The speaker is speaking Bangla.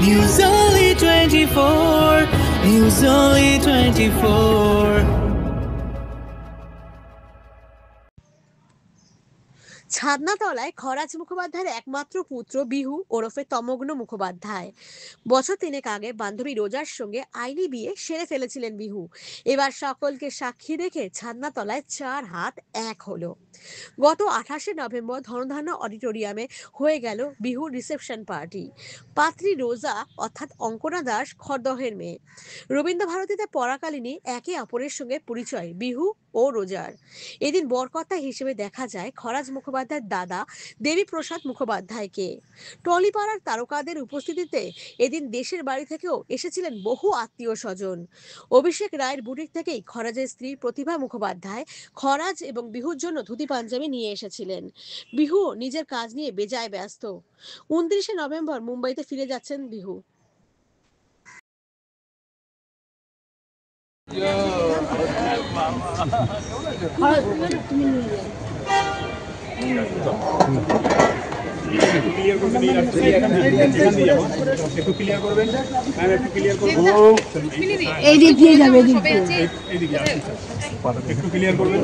News Only 24. News Only 24. ছাদনাতলায় Kharaj মুখোপাধ্যায়ের একমাত্র পুত্র বিহু ওরফে তমগ্ন মুখোপাধ্যায়। বছর তিনেক আগে বান্ধবী রোজার সঙ্গে আইনি বিয়ে সেরে ফেলেছিলেন বিহু। এবার সকলকে সাক্ষী রেখে ছাদনাতলায় 4 হাত এক হলো। গত 28শে নভেম্বর ধনধান্য অডিটোরিয়ামে হয়ে গেল বিহুর রিসেপশন পার্টি। পাত্রী রোজা অর্থাৎ অঙ্কনা দাস খড়দহের মেয়ে। রবীন্দ্রভারতীতে পড়াকালীনই একে অপরের সঙ্গে পরিচয় বিহু ও রোজার। এদিন বরকর্তা হিসেবে দেখা যায় খরাজ মুখোপাধ্যায়ের দাদা দেবীপ্রসাদ মুখোপাধ্যায়কে। টলিপাড়ার তারকাদের উপস্থিতিতে এদিন দেশের বাড়ি থেকেও এসেছিলেন বহু আত্মীয় স্বজন। অভিষেক রায়ের বুটিক থেকেই খরাজের স্ত্রী প্রতিভা মুখোপাধ্যায় খরাজ এবং বিহুর জন্য ধুতি পাঞ্জাবি নিয়ে এসেছিলেন। বিহু নিজের কাজ নিয়ে বেজায় ব্যস্ত। 29শে নভেম্বর মুম্বাইতে ফিরে যাচ্ছেন বিহু। এই দিক দিয়ে যাবে, একটু ক্লিয়ার করবেন।